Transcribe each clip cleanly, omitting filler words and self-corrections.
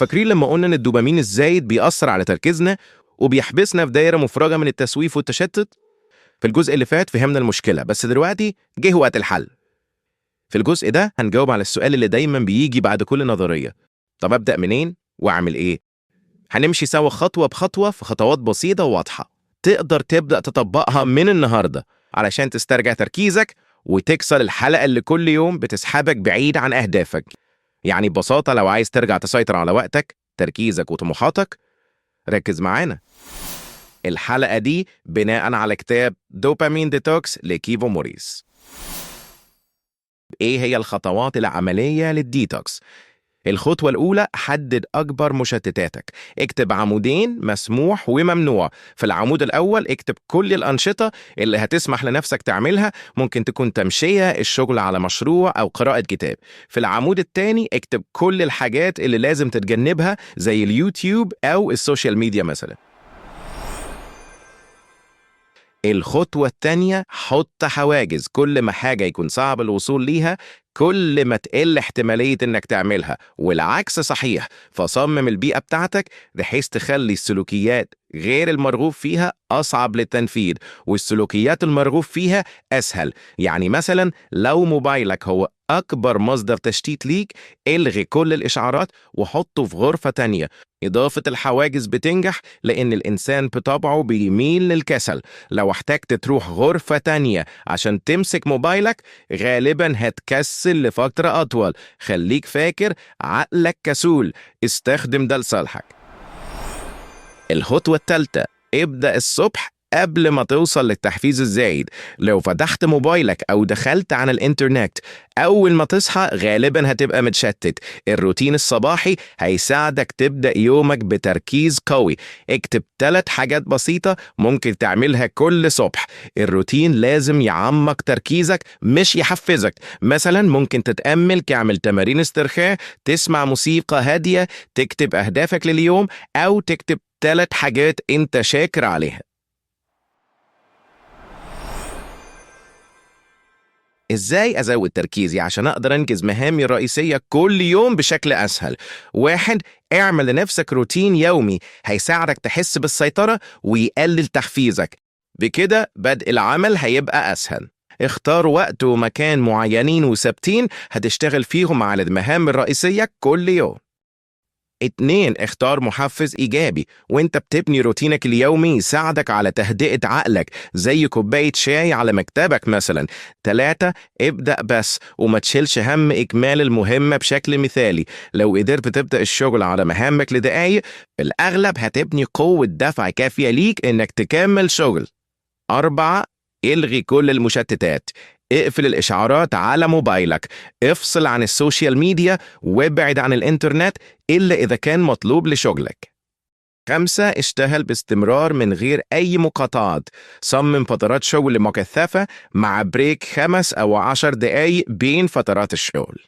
فاكرين لما قلنا إن الدوبامين الزايد بيأثر على تركيزنا وبيحبسنا في دايرة مفرغة من التسويف والتشتت؟ في الجزء اللي فات فهمنا المشكلة، بس دلوقتي جه وقت الحل. في الجزء ده هنجاوب على السؤال اللي دايما بيجي بعد كل نظرية: طب أبدأ منين وأعمل إيه؟ هنمشي سوا خطوة بخطوة في خطوات بسيطة وواضحة تقدر تبدأ تطبقها من النهاردة علشان تسترجع تركيزك وتكسر الحلقة اللي كل يوم بتسحبك بعيد عن أهدافك. يعني ببساطة لو عايز ترجع تسيطر على وقتك، تركيزك وطموحاتك، ركز معانا. الحلقة دي بناء على كتاب دوبامين ديتوكس لكيفو موريس. إيه هي الخطوات العملية للديتوكس؟ الخطوة الأولى: حدد أكبر مشتتاتك. اكتب عمودين مسموح وممنوع. في العمود الأول اكتب كل الأنشطة اللي هتسمح لنفسك تعملها، ممكن تكون تمشية، الشغل على مشروع، أو قراءة كتاب. في العمود الثاني اكتب كل الحاجات اللي لازم تتجنبها زي اليوتيوب أو السوشيال ميديا مثلا. الخطوة الثانية: حط حواجز. كل ما حاجة يكون صعب الوصول ليها كل ما تقل احتمالية انك تعملها، والعكس صحيح. فصمم البيئة بتاعتك بحيث تخلي السلوكيات غير المرغوب فيها أصعب للتنفيذ والسلوكيات المرغوب فيها أسهل. يعني مثلا لو موبايلك هو أكبر مصدر تشتيت ليك، الغي كل الإشعارات وحطه في غرفة تانية. إضافة الحواجز بتنجح لأن الإنسان بطبعه بيميل للكسل. لو احتجت تروح غرفة تانية عشان تمسك موبايلك غالبا هتكسل لفترة أطول. خليك فاكر عقلك كسول، استخدم ده لصالحك. الخطوة الثالثة: ابدأ الصبح قبل ما توصل للتحفيز الزايد. لو فتحت موبايلك أو دخلت على الإنترنت أول ما تصحى غالباً هتبقى متشتت. الروتين الصباحي هيساعدك تبدأ يومك بتركيز قوي. اكتب 3 حاجات بسيطة ممكن تعملها كل صبح. الروتين لازم يعمق تركيزك مش يحفزك. مثلاً ممكن تتأمل، تعمل تمارين استرخاء، تسمع موسيقى هادية، تكتب أهدافك لليوم، أو تكتب 3 حاجات أنت شاكر عليها. إزاي أزود تركيزي عشان أقدر أنجز مهامي الرئيسية كل يوم بشكل أسهل؟ 1. اعمل لنفسك روتين يومي هيساعدك تحس بالسيطرة ويقلل تحفيزك، بكده بدء العمل هيبقى أسهل. اختار وقت ومكان معينين وثابتين هتشتغل فيهم على المهام الرئيسية كل يوم. 2. اختار محفز إيجابي وانت بتبني روتينك اليومي يساعدك على تهدئة عقلك زي كوباية شاي على مكتبك مثلا. 3. ابدأ بس وما تشيلش هم إكمال المهمة بشكل مثالي. لو قدرت تبدأ الشغل على مهامك لدقايق في الأغلب هتبني قوة دفع كافية ليك إنك تكمل شغل. 4. الغي كل المشتتات. اقفل الإشعارات على موبايلك، افصل عن السوشيال ميديا وابعد عن الإنترنت إلا إذا كان مطلوب لشغلك. 5. اشتغل باستمرار من غير أي مقاطعات. صمم فترات شغل مكثفة مع بريك 5 أو 10 دقايق بين فترات الشغل.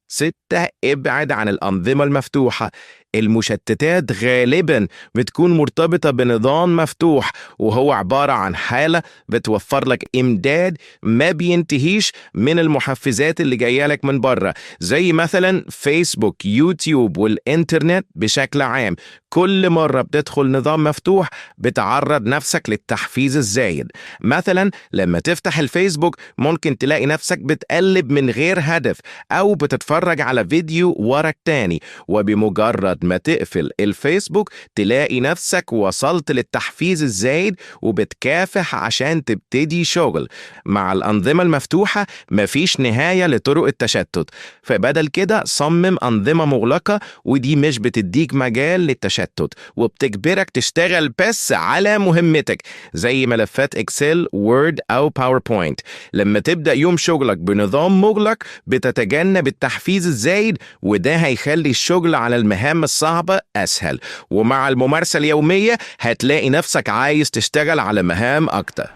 6. ابعد عن الأنظمة المفتوحة. المشتتات غالباً بتكون مرتبطة بنظام مفتوح وهو عبارة عن حالة بتوفر لك إمداد ما بينتهيش من المحفزات اللي جاية لك من بره، زي مثلاً فيسبوك، يوتيوب، والإنترنت بشكل عام. كل مرة بتدخل نظام مفتوح بتعرض نفسك للتحفيز الزايد. مثلاً لما تفتح الفيسبوك ممكن تلاقي نفسك بتقلب من غير هدف أو بتتفرج على فيديو ورا التاني، وبمجرد ما تقفل الفيسبوك تلاقي نفسك وصلت للتحفيز الزايد وبتكافح عشان تبتدي شغل. مع الأنظمة المفتوحة مفيش نهاية لطرق التشتت، فبدل كده صمم أنظمة مغلقة ودي مش بتديك مجال للتشتت وبتجبرك تشتغل بس على مهمتك زي ملفات إكسل، وورد أو باوربوينت. لما تبدأ يوم شغلك بنظام مغلق بتتجنب التحفيز الزايد وده هيخلي الشغل على المهام الصعبة أسهل، ومع الممارسة اليومية هتلاقي نفسك عايز تشتغل على مهام أكتر.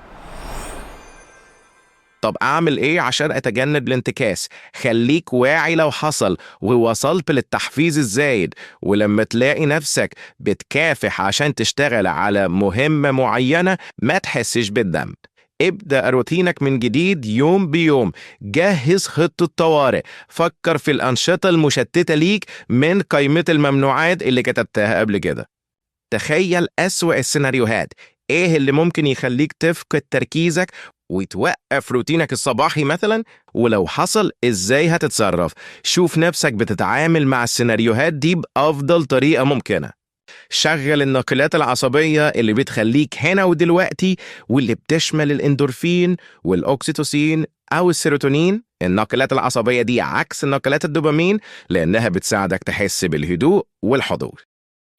طب أعمل إيه عشان أتجنب الانتكاس؟ خليك واعي لو حصل ووصلت للتحفيز الزايد، ولما تلاقي نفسك بتكافح عشان تشتغل على مهمة معينة ما تحسش بالذنب. ابدأ روتينك من جديد يوم بيوم. جهز خطة طوارئ. فكر في الأنشطة المشتتة ليك من قائمة الممنوعات اللي كتبتها قبل كده. تخيل أسوأ السيناريوهات. إيه اللي ممكن يخليك تفقد تركيزك وتوقف روتينك الصباحي مثلا؟ ولو حصل إزاي هتتصرف؟ شوف نفسك بتتعامل مع السيناريوهات دي بأفضل طريقة ممكنة. شغل الناقلات العصبية اللي بتخليك هنا ودلوقتي، واللي بتشمل الاندورفين والأوكسيتوسين أو السيروتونين. الناقلات العصبية دي عكس ناقلات الدوبامين لأنها بتساعدك تحس بالهدوء والحضور.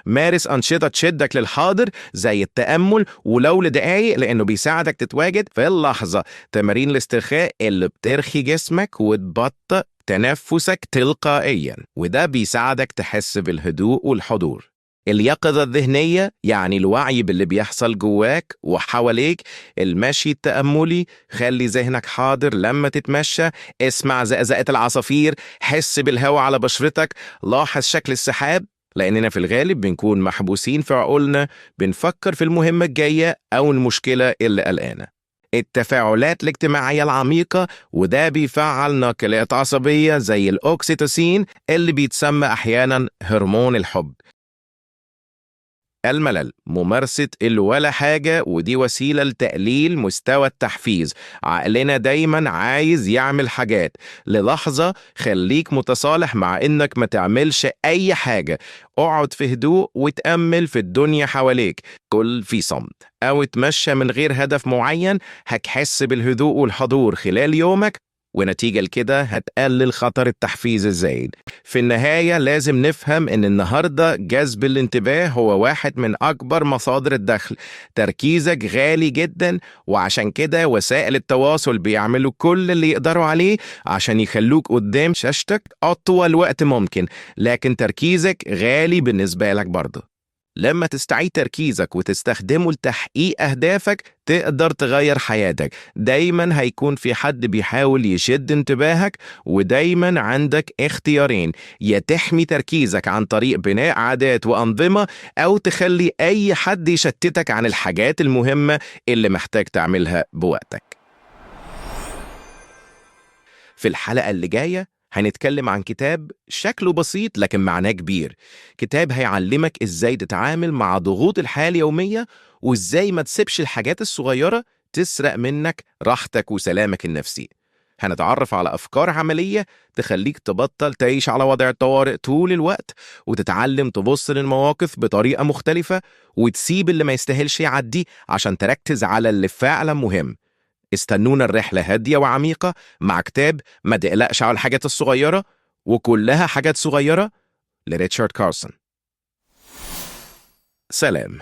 مارس أنشطة تشدك للحاضر زي التأمل ولو لدقايق لأنه بيساعدك تتواجد في اللحظة. تمارين الاسترخاء اللي بترخي جسمك وتبطئ تنفسك تلقائيا، وده بيساعدك تحس بالهدوء والحضور. اليقظة الذهنية يعني الوعي باللي بيحصل جواك وحواليك. المشي التأملي، خلي ذهنك حاضر لما تتمشى. اسمع زقزقة العصافير، حس بالهواء على بشرتك، لاحظ شكل السحاب. لأننا في الغالب بنكون محبوسين في عقولنا، بنفكر في المهمة الجاية أو المشكلة اللي قلقانا. التفاعلات الاجتماعية العميقة، وده بيفعل ناقلات عصبية زي الأوكسيتوسين اللي بيتسمى أحيانا هرمون الحب. الملل، ممارسة ولا حاجة، ودي وسيلة لتقليل مستوى التحفيز. عقلنا دايما عايز يعمل حاجات. للحظة خليك متصالح مع إنك ما تعملش أي حاجة. اقعد في هدوء وتأمل في الدنيا حواليك. كل في صمت أو تمشى من غير هدف معين. هتحس بالهدوء والحضور خلال يومك، ونتيجة لكده هتقلل خطر التحفيز الزايد. في النهاية لازم نفهم إن النهاردة جذب الانتباه هو واحد من أكبر مصادر الدخل. تركيزك غالي جدا، وعشان كده وسائل التواصل بيعملوا كل اللي يقدروا عليه عشان يخلوك قدام شاشتك أطول وقت ممكن، لكن تركيزك غالي بالنسبة لك برضه. لما تستعيد تركيزك وتستخدمه لتحقيق أهدافك تقدر تغير حياتك. دايما هيكون في حد بيحاول يشد انتباهك، ودايما عندك اختيارين: يا تحمي تركيزك عن طريق بناء عادات وأنظمة، أو تخلي أي حد يشتتك عن الحاجات المهمة اللي محتاج تعملها بوقتك. في الحلقة اللي جاية هنتكلم عن كتاب شكله بسيط لكن معناه كبير. كتاب هيعلمك ازاي تتعامل مع ضغوط الحياة اليومية، وازاي ما تسيبش الحاجات الصغيرة تسرق منك راحتك وسلامك النفسي. هنتعرف على أفكار عملية تخليك تبطل تعيش على وضع الطوارئ طول الوقت، وتتعلم تبص للمواقف بطريقة مختلفة، وتسيب اللي ما يستاهلش يعدي عشان تركز على اللي فعلا مهم. استنونا، الرحلة هادية وعميقة مع كتاب ما تقلقش على الحاجات الصغيرة وكلها حاجات صغيرة لريتشارد كارسون. سلام.